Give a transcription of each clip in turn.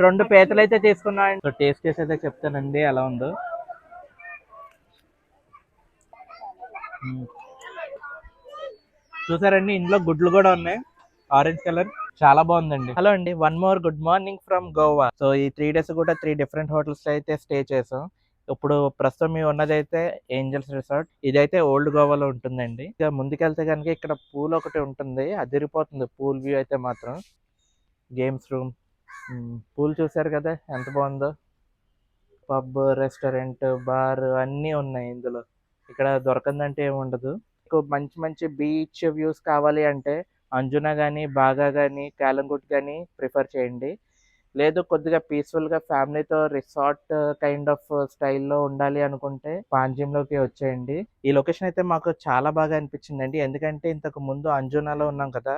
రెండు పీతలు అయితే తీసుకున్నా. సో టేస్ట్ చేసి అయితే చెప్తానండి ఎలా ఉందో. చూసారండి ఇందులో గుడ్లు కూడా ఉన్నాయి, ఆరెంజ్ కలర్, చాలా బాగుందండి. హలో అండి, one more good morning from Goa. So ఈ 3 days కూడా 3 different హోటల్స్ అయితే స్టే చేసాం. ఇప్పుడు ప్రస్తుతం మేము ఉన్నదైతే ఏంజల్స్ రిసార్ట్. ఇదైతే ఓల్డ్ గోవాలో ఉంటుందండి. ఇక ముందుకెళ్తే కనుక ఇక్కడ పూల్ ఒకటి ఉంటుంది, అదిరిపోతుంది పూల్ వ్యూ అయితే మాత్రం. గేమ్స్ రూమ్, పూల్ చూసారు కదా ఎంత బాగుందో. పబ్, రెస్టారెంట్, బార్ అన్నీ ఉన్నాయి ఇందులో. ఇక్కడ దొరకందంటే ఏమి ఉండదు. మీకు మంచి మంచి బీచ్ వ్యూస్ కావాలి అంటే అంజునా కానీ, బాగా కానీ, కాలంగుట్ కానీ ప్రిఫర్ చేయండి. లేదు కొద్దిగా పీస్ఫుల్గా ఫ్యామిలీతో రిసార్ట్ కైండ్ ఆఫ్ స్టైల్లో ఉండాలి అనుకుంటే పాంజిమ్లోకి వచ్చేయండి. ఈ లొకేషన్ అయితే మాకు చాలా బాగా అనిపించిందండి. ఎందుకంటే ఇంతకు ముందు అంజునాలో ఉన్నాం కదా,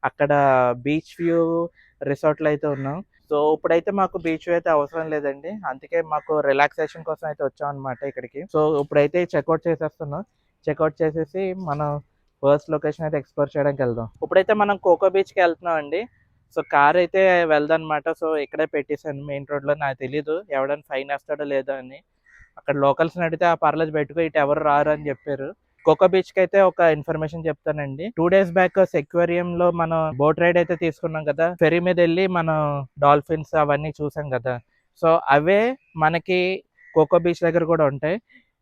అక్కడ బీచ్ వ్యూ రిసార్ట్లో అయితే ఉన్నాం. సో ఇప్పుడైతే మాకు బీచ్ అయితే అవసరం లేదండి, అందుకే మాకు రిలాక్సేషన్ కోసం అయితే వచ్చాం అనమాట ఇక్కడికి. సో ఇప్పుడైతే చెక్అవుట్ చేసేస్తున్నాం. చెక్అవుట్ చేసేసి మనం ఫస్ట్ లొకేషన్ అయితే ఎక్స్ప్లోర్ చేయడానికి వెళ్దాం. ఇప్పుడైతే మనం కోకో బీచ్కి వెళ్తున్నాం అండి. సో కార్ అయితే వెళ్దనమాట. సో ఇక్కడే పెట్టేశాను మెయిన్ రోడ్లో. నాకు తెలీదు ఎవడైనా ఫైన్ వేస్తాడో లేదో అని. అక్కడ లోకల్స్ని అడిగితే ఆ పర్లేదు పెట్టుకో, ఇటు ఎవరు రారు అని చెప్పారు. కోకో బీచ్కి అయితే ఒక ఇన్ఫర్మేషన్ చెప్తానండి. 2 days బ్యాక్ సెక్వేరియంలో మనం బోట్ రైడ్ అయితే తీసుకున్నాం కదా, ఫెరీ మీద వెళ్ళి మనం డాల్ఫిన్స్ అవన్నీ చూసాం కదా. సో అవే మనకి కోకో బీచ్ దగ్గర కూడా ఉంటాయి.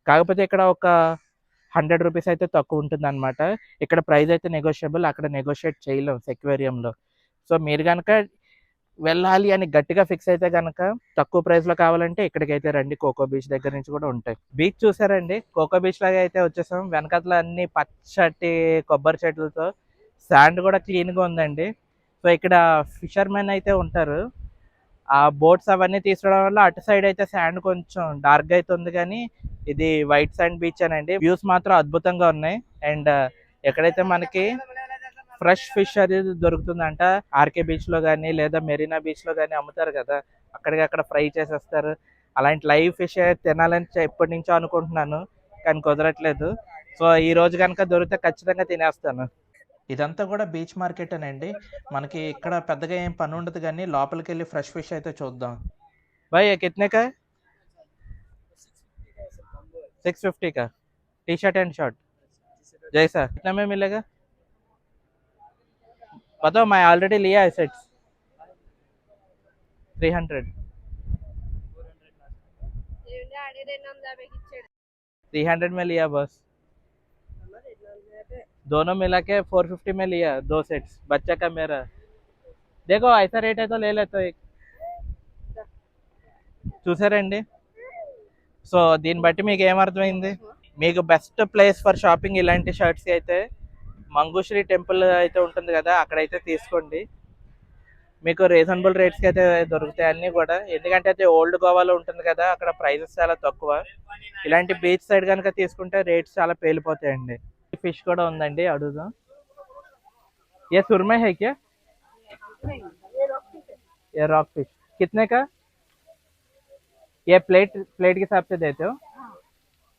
కాకపోతే ఇక్కడ ఒక 100 రూపీస్ అయితే తక్కువ ఉంటుంది అనమాట. ఇక్కడ ప్రైస్ అయితే నెగోషియబుల్, అక్కడ నెగోషియేట్ చేయలేం సెక్వేరియంలో. సో మీరు కనుక వెళ్ళాలి అని గట్టిగా ఫిక్స్ అయితే కనుక తక్కువ ప్రైస్లో కావాలంటే ఇక్కడికైతే రండి. కోకో బీచ్ దగ్గర నుంచి కూడా ఉంటాయి. బీచ్ చూసారండి, కోకో బీచ్ లాగా అయితే వచ్చేసాం. వెనకాతల అన్ని పచ్చటి కొబ్బరి చెట్లతో, శాండ్ కూడా క్లీన్గా ఉందండి. సో ఇక్కడ ఫిషర్మెన్ అయితే ఉంటారు. ఆ బోట్స్ అవన్నీ తీసుకురావడం వల్ల అటు సైడ్ అయితే శాండ్ కొంచెం డార్క్గా అయితే ఉంది, కానీ ఇది వైట్ శాండ్ బీచ్ అనండి. వ్యూస్ మాత్రం అద్భుతంగా ఉన్నాయి. అండ్ ఎక్కడైతే మనకి ఫ్రెష్ ఫిష్ అది దొరుకుతుందంట, ఆర్కే బీచ్లో కానీ లేదా మెరీనా బీచ్లో కానీ అమ్ముతారు కదా, అక్కడికక్కడ ఫ్రై చేసేస్తారు. అలాంటి లైవ్ ఫిష్ తినాలని ఎప్పటి నుంచో అనుకుంటున్నాను, కానీ కుదరట్లేదు. సో ఈ రోజు కనుక దొరికితే ఖచ్చితంగా తినేస్తాను. ఇదంతా కూడా బీచ్ మార్కెట్ అనండి. మనకి ఇక్కడ పెద్దగా ఏం పని ఉండదు, కానీ లోపలికి వెళ్ళి ఫ్రెష్ ఫిష్ అయితే చూద్దాం. भाई ये कितने का है? 650 का टी शर्ट एंड शर्ट जैसा, कितना में मिलेगा बताओ. मैं ऑलरेडी लिया है सेट्स 300 300 में लिया बस. दोनों मिला के 450 में लिया 2 सेट्स, बच्चा का मेरा. देखो ऐसा रेट है तो ले लेते एक. చూసారండి. సో దీన్ని బట్టి మీకు ఏమర్థమైంది? మీకు బెస్ట్ ప్లేస్ ఫర్ షాపింగ్ ఇలాంటి షర్ట్స్ అయితే మంగుశ్రీ టెంపుల్ అయితే ఉంటుంది కదా, అక్కడైతే తీసుకోండి. మీకు రీజనబుల్ రేట్స్కి అయితే దొరుకుతాయి అన్నీ కూడా. ఎందుకంటే అయితే ఓల్డ్ గోవాలో ఉంటుంది కదా, అక్కడ ప్రైజెస్ చాలా తక్కువ. ఇలాంటి బీచ్ సైడ్ కనుక తీసుకుంటే రేట్స్ చాలా పేలిపోతాయండి. ఫిష్ కూడా ఉందండి, అడుగుదాం. ఏ సుర్మే హై క్యా? ये रॉक फिश कितने का? ये प्लेट प्लेट के हिसाब से देते हो?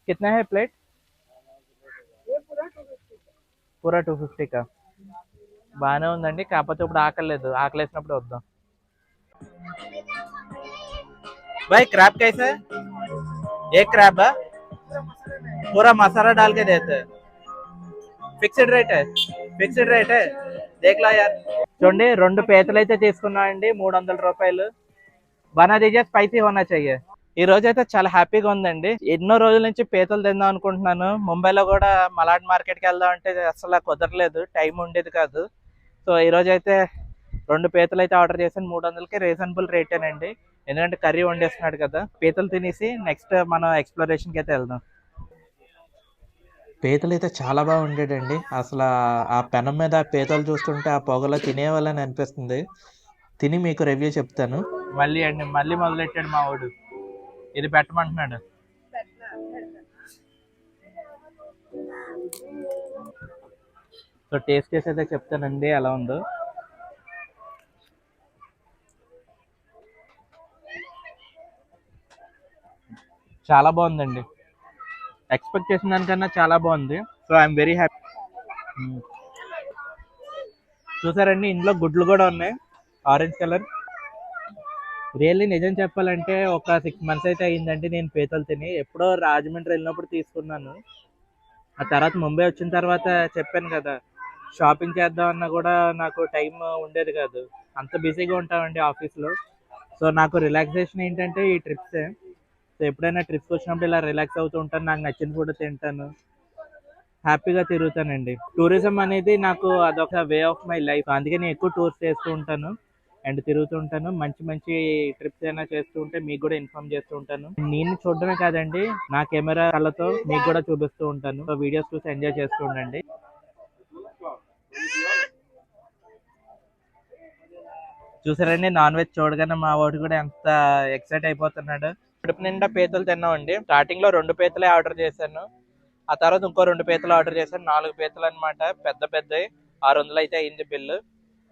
कितना है प्लेट? पूरा 250 का. బాగానే ఉందండి, కాకపోతే ఇప్పుడు ఆకలేదు. ఆకలేసినప్పుడు వద్దాం. भाई क्रैब कैसे है? एक क्रैब है पूरा मसाला डाल के देते हैं. Fixed rate fixed rate Dekh లా యార్. చూడండి రెండు పీతలు అయితే తీసుకున్నా అండి, 300 రూపాయలు. బనా దీజియే, స్పైసీ హోనా చాహియే. ఈ రోజు అయితే చాలా హ్యాపీగా ఉందండి. ఎన్నో రోజుల నుంచి పీతలు తిందాం అనుకుంటున్నాను. ముంబైలో కూడా మలాడ్ మార్కెట్కి వెళ్దాం అంటే అసలు కుదరలేదు, టైం ఉండేది కాదు. సో ఈ రోజు అయితే 2 పీతలు అయితే ఆర్డర్ చేశాను. 300కి రీజనబుల్ రేటేనండి, ఎందుకంటే కర్రీ వండేస్తున్నాడు కదా. పీతలు తినేసి నెక్స్ట్ మనం ఎక్స్ప్లోరేషన్కి అయితే వెళ్దాం. పీతలు అయితే చాలా బాగా ఉండేటండి. అసలు ఆ పెనం మీద ఆ పీతలు చూస్తుంటే ఆ పొగలో తినేవాళ్ళని అనిపిస్తుంది. తిని మీకు రివ్యూ చెప్తాను. మళ్ళీ అండి, మళ్ళీ మొదలెట్టాడు మా వాడు, ఇది పెట్టమంటున్నాడు. సో టేస్ట్ చేసి అయితే చెప్తానండి ఎలా ఉందో. చాలా బాగుందండి, ఎక్స్పెక్ట్ చేసిన దానికన్నా చాలా బాగుంది. So I'm very happy. చూసారండి ఇందులో గుడ్లు కూడా ఉన్నాయి, ఆరెంజ్ కలర్. రియల్లీ నిజం చెప్పాలంటే ఒక 6 మంత్స్ అయితే అయిందండి నేను పీతలు తిని. ఎప్పుడో రాజమండ్రి వెళ్ళినప్పుడు తీసుకున్నాను. ఆ తర్వాత ముంబై వచ్చిన తర్వాత చెప్పాను కదా, షాపింగ్ చేద్దామన్నా కూడా నాకు టైం ఉండేది కాదు. అంత బిజీగా ఉంటామండి ఆఫీస్లో. సో నాకు రిలాక్సేషన్ ఏంటంటే ఈ ట్రిప్సే. సో ఎప్పుడైనా ట్రిప్స్ వచ్చినప్పుడు ఇలా రిలాక్స్ అవుతూ ఉంటాను. నాకు నచ్చిన ఫుడ్ తింటాను, హ్యాపీగా తిరుగుతానండి. టూరిజం అనేది నాకు అదొక వే ఆఫ్ మై లైఫ్. అందుకే నేను ఎక్కువ టూర్స్ చేస్తూ ఉంటాను అండ్ తిరుగుతూ ఉంటాను. మంచి మంచి ట్రిప్స్ అయినా చేస్తూ ఉంటే మీకు కూడా ఇన్ఫార్మ్ చేస్తూ ఉంటాను. నేను చూడడమే కాదండి, నా కెమెరా కళ్ళతో మీకు కూడా చూపిస్తూ ఉంటాను. సో వీడియోస్ చూసి ఎంజాయ్ చేస్తూ ఉండండి. చూసారండి, నాన్ వెజ్ చూడగానే మా వాడు కూడా ఎంత ఎక్సైట్ అయిపోతున్నాడు. కడుపు నిండా పీతలు తిన్నామండి. స్టార్టింగ్ లో 2 పీతలే ఆర్డర్ చేశాను. ఆ తర్వాత ఇంకో 2 పీతలు ఆర్డర్ చేశాను. 4 పీతలు అనమాట, పెద్ద పెద్దవి. 600 అయితే అయింది బిల్లు.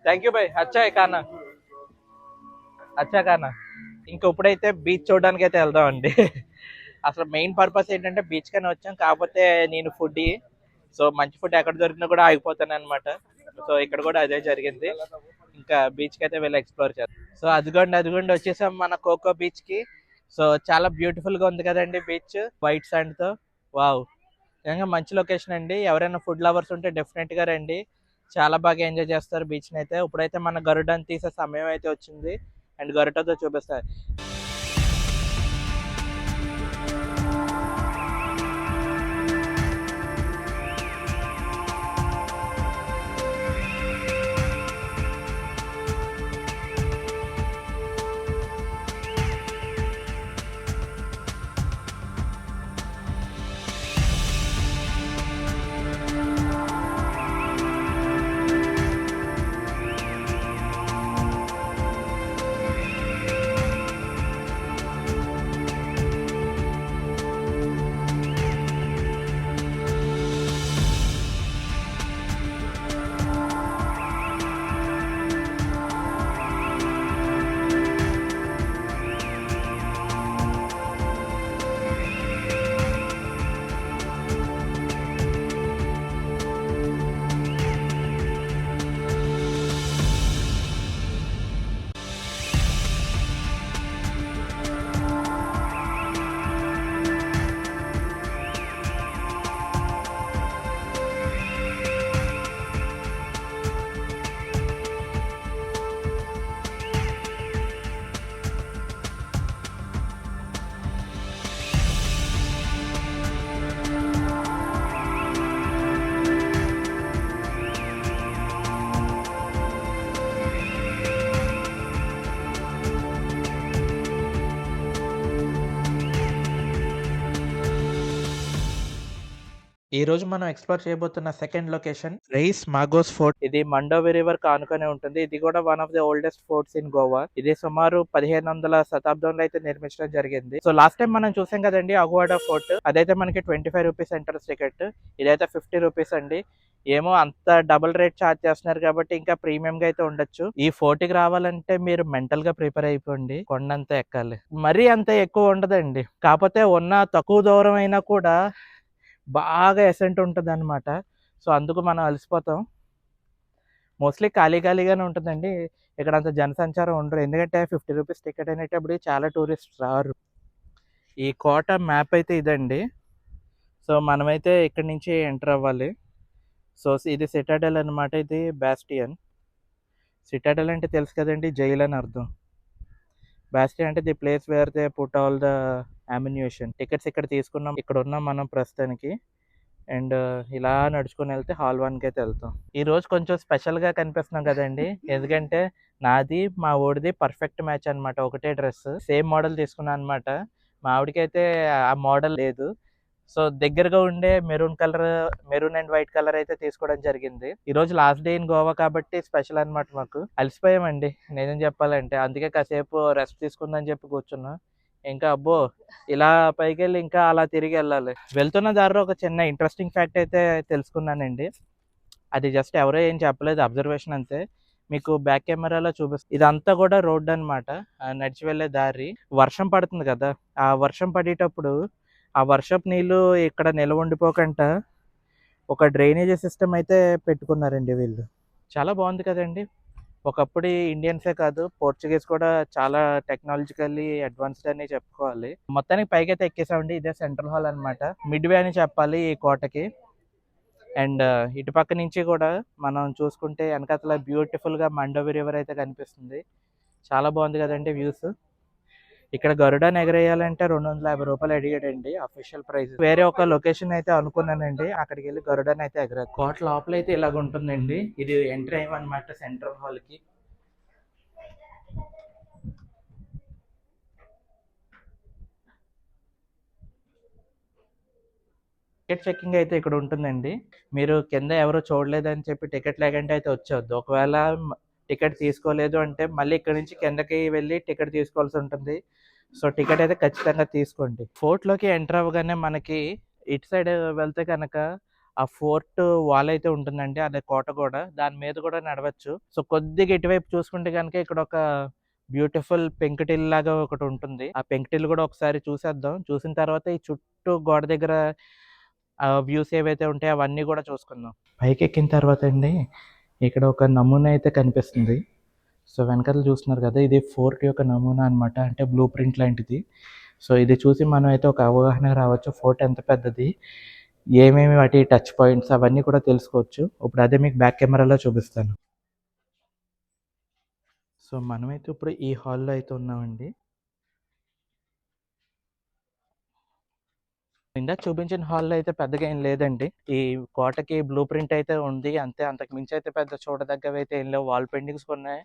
Thank you bye. అచ్చా కానా, అచ్చా కానా. ఇంక ఇప్పుడైతే బీచ్ చూడడానికి అయితే వెళ్దామండి. అసలు మెయిన్ పర్పస్ ఏంటంటే బీచ్ కని వచ్చాం. కాకపోతే నేను ఫుడ్, సో మంచి ఫుడ్ ఎక్కడ దొరికినా కూడా ఆగిపోతాను అనమాట. సో ఇక్కడ కూడా అదే జరిగింది. ఇంకా బీచ్ కి అయితే వెళ్ళి ఎక్స్ప్లోర్ చేస్తాం. సో అదిగోండి అదిగోండి వచ్చేసాం మన కోకో బీచ్ కి. సో చాలా బ్యూటిఫుల్ గా ఉంది కదండి బీచ్, వైట్ శాండ్ తో. వావ్, నిజంగా మంచి లొకేషన్ అండి. ఎవరైనా ఫుడ్ లవర్స్ ఉంటే డెఫినెట్ గా రండి. చాలా బాగా ఎంజాయ్ చేస్తారు బీచ్ ని అయితే. ఇప్పుడైతే మన గరుడని తీసే సమయం అయితే వచ్చింది అండ్ గరుటతో చూపిస్తారు. ఈ రోజు మనం ఎక్స్‌ప్లోర్ చేయబోతున్న second location Reis Magos fort. ఇది మండోవి రివర్ ఆనుకునే ఉంటుంది. ఇది కూడా one of the oldest forts in Goa. ఇది సుమారు 1500 శతాబ్దంలో అయితే నిర్మించడం జరిగింది. సో లాస్ట్ టైం మనం చూసాం కదండి అగువాడా ఫోర్ట్. అదైతే మనకి 25 రూపీస్ ఎంట్రన్స్ టికెట్. ఇదైతే 50 రూపీస్ అండి. ఏమో అంత డబుల్ రేట్ ఛార్జ్ చేస్తున్నారు కాబట్టి ఇంకా ప్రీమియం గా అయితే ఉండొచ్చు. ఈ ఫోర్ట్ కి రావాలంటే మీరు మెంటల్ గా ప్రిపేర్ అయిపోండి. కొండంత ఎక్కాలి. మరీ అంత ఎక్కువ ఉండదండి. కాకపోతే ఉన్న తక్కువ దూరం అయినా కూడా బాగా ఎసెంట్ ఉంటదనమాట. సో అందుకు మనం అలసిపోతాం. మోస్ట్‌లీ ఖాళీ ఖాళీగానే ఉంటదండి. ఇక్కడ అంత జనసంచారం ఉండరు. ఎందుకంటే 50 రూపీస్ టికెట్ అనేటప్పుడు చాలా టూరిస్ట్ రారు. ఈ కోట మ్యాప్ అయితే ఇదండి. సో మనమైతే ఇక్కడి నుంచి ఎంటర్ అవ్వాలి. సో ఇది సిటాడెల్ అనమాట. ఇది బాస్టియన్. సిటాడెల్ అంటే తెలుసు కదండి, జైలు అని అర్థం. బాస్టియన్ అంటే the place where they put all the ammunition. Tickets ఇక్కడ తీసుకున్నాం. ఇక్కడ ఉన్నాం మనం ప్రస్తుతానికి. అండ్ ఇలా నడుచుకొని వెళ్తే హాల్ 1కి అయితే వెళ్తాం. ఈ రోజు కొంచెం స్పెషల్గా కనిపిస్తున్నాం కదండి. ఎందుకంటే నాది మా ఓడిది పర్ఫెక్ట్ మ్యాచ్ అనమాట. ఒకటే డ్రెస్ సేమ్ మోడల్ తీసుకున్నాను అనమాట. మా ఆవిడకైతే ఆ మోడల్ లేదు. సో దగ్గరగా ఉండే మెరూన్ అండ్ వైట్ కలర్ అయితే తీసుకోవడం జరిగింది. ఈ రోజు లాస్ట్ డే ఇన్ గోవా కాబట్టి స్పెషల్ అనమాట. మాకు అలసిపోయామండి నిజం చెప్పాలంటే. అందుకే కాసేపు రెస్ట్ తీసుకుందని చెప్పి కూర్చున్నా. ఇంకా అబ్బో, ఇలా పైకి వెళ్ళి ఇంకా అలా తిరిగి వెళ్ళాలి. వెళ్తున్న దారిలో ఒక చిన్న ఇంట్రెస్టింగ్ ఫ్యాక్ట్ అయితే తెలుసుకున్నానండి. అది జస్ట్ ఎవరో ఏం చెప్పలేదు, అబ్జర్వేషన్ అంతే. మీకు బ్యాక్ కెమెరాలో చూపిస్తుంది. ఇదంతా కూడా రోడ్ అనమాట, నడిచి వెళ్ళే దారి. వర్షం పడుతుంది కదా, ఆ వర్షం పడేటప్పుడు ఆ వర్షపు నీళ్ళు ఇక్కడ నిల్వ ఉండిపోకుండా ఒక డ్రైనేజ్ సిస్టమ్ అయితే పెట్టుకున్నారండి వీళ్ళు. చాలా బాగుంది కదండి. ఒకప్పుడు ఇండియన్సే కాదు, పోర్చుగీస్ కూడా చాలా టెక్నాలజికల్లీ అడ్వాన్స్డ్ అని చెప్పుకోవాలి. మొత్తానికి పైకైతే ఎక్కేసామండి. ఇదే సెంట్రల్ హాల్ అనమాట. మిడ్వే అని చెప్పాలి ఈ కోటకి. అండ్ ఇటు పక్క నుంచి కూడా మనం చూసుకుంటే వెనకాతల బ్యూటిఫుల్గా మండోవి రివర్ అయితే కనిపిస్తుంది. చాలా బాగుంది కదండి వ్యూస్. ఇక్కడ గరుడాన్ని ఎగరేయాలంటే 250 రూపాయలు అడిగాడండి అఫీషియల్ ప్రైస్. వేరే ఒక లొకేషన్ అయితే అనుకున్నానండి, అక్కడికి వెళ్ళి గరుడాన్ని అయితే ఎగర. కోట లోపల అయితే ఇలాగ ఉంటుందండి. ఇది ఎంట్రీ అయ్యమన్నమాట సెంట్రల్ హాల్ కి. టికెట్ చెక్కింగ్ అయితే ఇక్కడ ఉంటుందండి. మీరు కింద ఎవరు చూడలేదని చెప్పి టికెట్ లేకంటే అయితే వచ్చేవద్దు. ఒకవేళ టికెట్ తీసుకోలేదు అంటే మళ్ళీ ఇక్కడ నుంచి కిందకి వెళ్ళి టికెట్ తీసుకోవాల్సి ఉంటుంది. సో టికెట్ అయితే ఖచ్చితంగా తీసుకోండి. ఫోర్ట్లోకి ఎంటర్ అవ్వగానే మనకి ఇటు సైడ్ వెళ్తే కనుక ఆ ఫోర్ట్ వాల్ అయితే ఉంటుందండి, అదే కోట కూడా. దాని మీద కూడా నడవచ్చు. సో కొద్దిగా ఇటువైపు చూసుకుంటే కనుక ఇక్కడ ఒక బ్యూటిఫుల్ పెంకుటిల్ లాగా ఒకటి ఉంటుంది. ఆ పెంకుటిల్ కూడా ఒకసారి చూసేద్దాం. చూసిన తర్వాత ఈ చుట్టూ గోడ దగ్గర వ్యూస్ ఏవైతే ఉంటాయో అవన్నీ కూడా చూసుకుందాం. పైకి ఎక్కిన తర్వాత అండి ఇక్కడ ఒక నమూనా అయితే కనిపిస్తుంది. సో వెనకాల చూస్తున్నారు కదా, ఇది ఫోర్ట్ యొక్క నమూనా అనమాట, అంటే బ్లూ ప్రింట్ లాంటిది. సో ఇది చూసి మనం అయితే ఒక అవగాహన రావచ్చు ఫోర్ట్ ఎంత పెద్దది, ఏమేమి వాటి టచ్ పాయింట్స్ అవన్నీ కూడా తెలుసుకోవచ్చు. ఇప్పుడు అదే మీకు బ్యాక్ కెమెరాలో చూపిస్తాను. సో మనమైతే ఇప్పుడు ఈ హాల్లో అయితే ఉన్నామండి. ఇందాక చూపించిన హాల్లో అయితే పెద్దగా ఏం లేదండి. ఈ కోటకి బ్లూ ప్రింట్ అయితే ఉంది అంతే. అంతకు మించి అయితే పెద్ద చూడదగ్గవి అయితే ఏం లేవు. వాల్ పెయింటింగ్స్ ఉన్నాయి.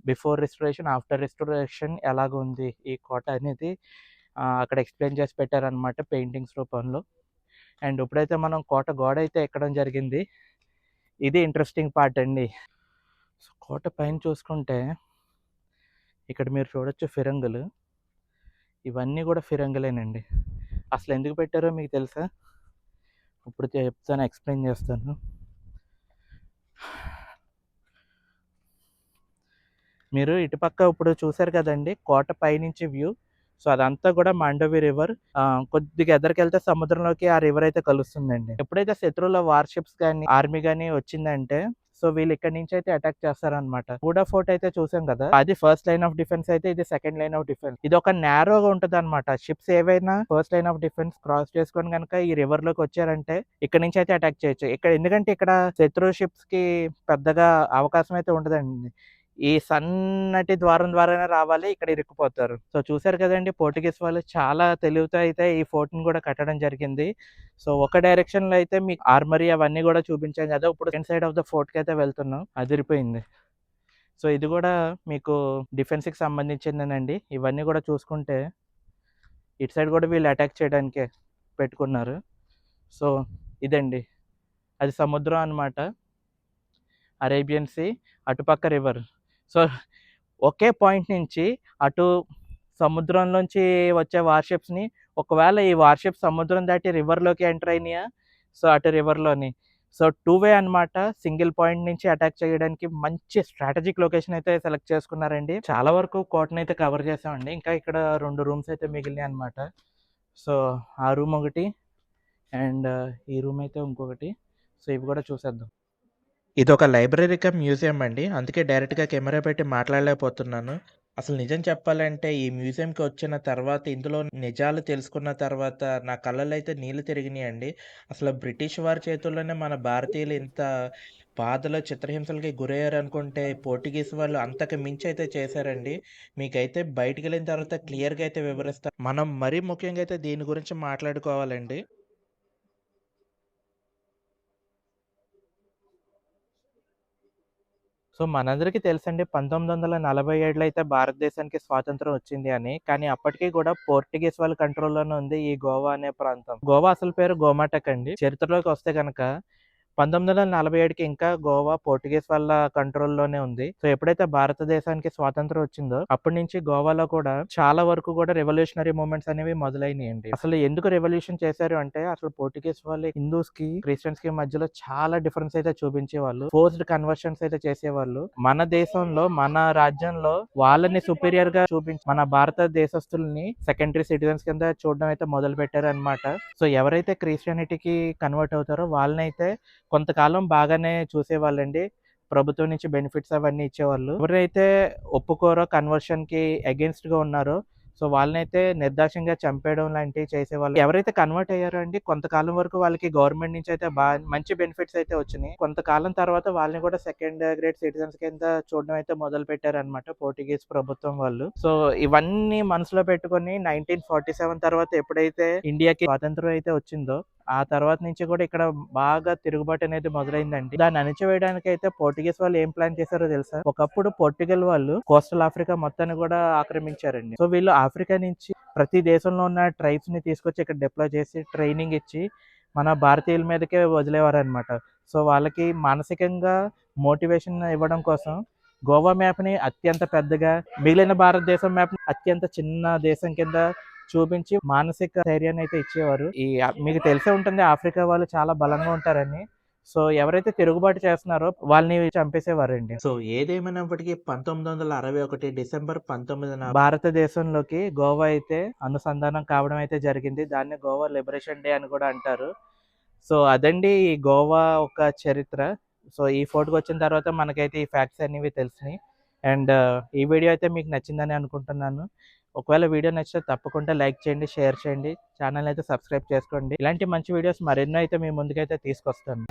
బిఫోర్ రిస్టోరేషన్, ఆఫ్టర్ రిస్టోరేషన్ ఎలాగ ఉంది ఈ కోట అనేది అక్కడ ఎక్స్ప్లెయిన్ చేసి పెట్టారనమాట పెయింటింగ్స్ రూపంలో. అండ్ ఇప్పుడైతే మనం కోట గోడ అయితే ఎక్కడం జరిగింది. ఇది ఇంట్రెస్టింగ్ పార్ట్ అండి. సో కోట పైన చూసుకుంటే ఇక్కడ మీరు చూడొచ్చు ఫిరంగులు. ఇవన్నీ కూడా ఫిరంగులేనండి. అసలు ఎందుకు పెట్టారో మీకు తెలుసా? ఇప్పుడు చెప్తాను, ఎక్స్ప్లెయిన్ చేస్తాను. మీరు ఇటుపక్క ఇప్పుడు చూసారు కదండి కోట పైనుంచి వ్యూ. సో అదంతా కూడా మాండవి రివర్. కొద్దిగా ఎదరికెళ్తే సముద్రంలోకి ఆ రివర్ అయితే కలుస్తుందండి. ఎప్పుడైతే శత్రువుల వార్షిప్స్ కానీ ఆర్మీ కానీ వచ్చిందంటే సో వీళ్ళు ఇక్కడ నుంచి అయితే అటాక్ చేస్తారనమాట. గూడా ఫోర్ట్ అయితే చూసాం కదా, అది ఫస్ట్ లైన్ ఆఫ్ డిఫెన్స్ అయితే ఇది సెకండ్ లైన్ ఆఫ్ డిఫెన్స్. ఇది ఒక నేరోగా ఉంటది అనమాట. షిప్స్ ఏవైనా first line of defence cross చేసుకొని కనుక ఈ రివర్ లోకి వచ్చారంటే ఇక్కడ నుంచి అయితే అటాక్ చేయొచ్చు. ఇక్కడ ఎందుకంటే ఇక్కడ శత్రు షిప్స్ కి పెద్దగా అవకాశం అయితే ఉండదండి. ఈ సన్నటి ద్వారం ద్వారానే రావాలి, ఇక్కడ ఇరుక్కుపోతారు. సో చూసారు కదండి, పోర్చుగీస్ వాళ్ళు చాలా తెలివితో అయితే ఈ ఫోర్ట్ ని కూడా కట్టడం జరిగింది. సో ఒక డైరెక్షన్ లో అయితే మీకు ఆర్మరీ అవన్నీ కూడా చూపించాం కదా, ఇప్పుడు second side of the fort కి అయితే వెళ్తున్నాం. అదిరిపోయింది. సో ఇది కూడా మీకు డిఫెన్స్ కి సంబంధించిందేనండి. ఇవన్నీ కూడా చూసుకుంటే ఇటు సైడ్ కూడా వీళ్ళు అటాక్ చేయడానికే పెట్టుకున్నారు. సో ఇదండి, అది సముద్రం అనమాట, అరేబియన్ సీ, అటుపక్క రివర్. సో ఒకే పాయింట్ నుంచి అటు సముద్రంలోంచి వచ్చే వార్షిప్స్ని, ఒకవేళ ఈ వార్షిప్ సముద్రం దాటి రివర్లోకి ఎంటర్ అయినాయా, సో అటు రివర్లోని. సో టూ వే అనమాట. సింగిల్ పాయింట్ నుంచి అటాక్ చేయడానికి మంచి స్ట్రాటజిక్ లొకేషన్ అయితే సెలెక్ట్ చేసుకున్నారండి. చాలా వరకు కోటను అయితే కవర్ చేసామండి. ఇంకా ఇక్కడ 2 రూమ్స్ అయితే మిగిలినాయి అనమాట. సో ఆ రూమ్ ఒకటి అండ్ ఈ రూమ్ అయితే ఇంకొకటి. సో ఇవి కూడా చూసేద్దాం. ఇది ఒక లైబ్రరీ కమ్ మ్యూజియం అండి, అందుకే డైరెక్ట్గా కెమెరా పెట్టి మాట్లాడలేకపోతున్నాను. అసలు నిజం చెప్పాలంటే ఈ మ్యూజియంకి వచ్చిన తర్వాత, ఇందులో నిజాలు తెలుసుకున్న తర్వాత నా కళ్ళల్లో అయితే నీళ్లు తిరిగినాయండి. అసలు బ్రిటిష్ వారి చేతుల్లోనే మన భారతీయులు ఇంత బాధలో చిత్రహింసలకి గురయ్యారు అనుకుంటే, పోర్చుగీస్ వాళ్ళు అంతకు మించి అయితే చేశారండి. మీకైతే బయటికి వెళ్ళిన తర్వాత క్లియర్గా అయితే వివరిస్తాను. మనం మరీ ముఖ్యంగా అయితే దీని గురించి మాట్లాడుకోవాలండి. సో మనందరికీ తెలుసండి 1947లో అయితే భారతదేశానికి స్వాతంత్రం వచ్చింది అని. కానీ అప్పటికి కూడా పోర్చుగీస్ వాళ్ళ కంట్రోల్లోనే ఉంది ఈ గోవా అనే ప్రాంతం. గోవా అసలు పేరు గోమాటక్ అండి. చరిత్రలోకి వస్తే కనుక 1947కి ఇంకా గోవా పోర్చుగీస్ వాళ్ళ కంట్రోల్లోనే ఉంది. సో ఎప్పుడైతే భారతదేశానికి స్వాతంత్రం వచ్చిందో అప్పటి నుంచి గోవాలో కూడా చాలా వరకు కూడా రెవల్యూషనరీ మూవ్మెంట్స్ అనేవి మొదలైనాయండి. అసలు ఎందుకు రెవల్యూషన్ చేశారు అంటే, అసలు పోర్చుగీస్ వాళ్ళు హిందూస్ కి క్రిస్టియన్స్ కి మధ్యలో చాలా డిఫరెన్స్ అయితే చూపించేవాళ్ళు. ఫోర్స్డ్ కన్వర్షన్స్ అయితే చేసేవాళ్ళు. మన దేశంలో మన రాజ్యంలో వాళ్ళని సుపీరియర్ గా చూపించి మన భారత దేశస్తుల్ని సెకండరీ సిటిజన్స్ కింద చూడడం అయితే మొదలు పెట్టారు అనమాట. సో ఎవరైతే క్రిస్టియానిటీకి కన్వర్ట్ అవుతారో వాళ్ళనైతే కొంతకాలం బాగానే చూసేవాళ్ళండి. ప్రభుత్వం నుంచి బెనిఫిట్స్ అవన్నీ ఇచ్చేవాళ్ళు. ఎవరైతే ఒప్పుకోరో కన్వర్షన్‌కి అగెయిన్స్ట్‌గా ఉన్నారో సో వాళ్ళనైతే నిర్దాక్షిణ్యంగా చంపేయడం లాంటివి చేసేవాళ్ళు. ఎవరైతే కన్వర్ట్ అయ్యారో అండి కొంతకాలం వరకు వాళ్ళకి గవర్నమెంట్ నుంచి అయితే మంచి బెనిఫిట్స్ అయితే వచ్చినాయి. కొంతకాలం తర్వాత వాళ్ళని కూడా సెకండ్ గ్రేడ్ సిటిజన్స్ కింద చూడడం అయితే మొదలుపెట్టారనమాట పోర్చుగీస్ ప్రభుత్వం వాళ్ళు. సో ఇవన్నీ మనసులో పెట్టుకొని 1947 తర్వాత ఎప్పుడైతే ఇండియాకి స్వాతంత్రం అయితే వచ్చిందో ఆ తర్వాత నుంచి కూడా ఇక్కడ బాగా తిరుగుబాటు అనేది మొదలైందండి. దాన్ని అణిచివేయడానికి అయితే పోర్చుగీస్ వాళ్ళు ఏం ప్లాన్ చేశారో తెలుసా? ఒకప్పుడు పోర్చుగల్ వాళ్ళు కోస్టల్ ఆఫ్రికా మొత్తాన్ని కూడా ఆక్రమించారండి. సో వీళ్ళు ఆఫ్రికా నుంచి ప్రతి దేశంలో ఉన్న ట్రైబ్స్ ని తీసుకొచ్చి ఇక్కడ డిప్లాయ్ చేసి ట్రైనింగ్ ఇచ్చి మన భారతీయుల మీదకే వదిలేవారు అనమాట. సో వాళ్ళకి మానసికంగా మోటివేషన్ ఇవ్వడం కోసం గోవా మ్యాప్ ని అత్యంత పెద్దగా, మిగిలిన భారతదేశం మ్యాప్ ని అత్యంత చిన్న దేశం కింద చూపించి మానసిక ధైర్యాన్ని అయితే ఇచ్చేవారు. మీకు తెలిసే ఉంటుంది ఆఫ్రికా వాళ్ళు చాలా బలంగా ఉంటారని. సో ఎవరైతే తిరుగుబాటు చేస్తున్నారో వాళ్ళని చంపేసేవారండి. సో ఏదేమైనప్పటికీ 1961 డిసెంబర్ 19న భారతదేశంలోకి గోవా అయితే అనుసంధానం కావడం అయితే జరిగింది. దాన్ని గోవా లిబరేషన్ డే అని కూడా అంటారు. సో అదండి ఈ గోవా ఒక చరిత్ర. సో ఈ ఫోటోకి వచ్చిన తర్వాత మనకైతే ఈ ఫ్యాక్ట్స్ అనేవి తెలిసినాయి. అండ్ ఈ వీడియో అయితే మీకు నచ్చిందని అనుకుంటున్నాను. ఒకవేళ వీడియో నచ్చితే తప్పకుండా లైక్ చేయండి, షేర్ చేయండి, ఛానల్ అయితే సబ్స్క్రైబ్ చేసుకోండి. ఇలాంటి మంచి వీడియోస్ మరెన్నో అయితే మీ ముందుకైతే తీసుకొస్తాను.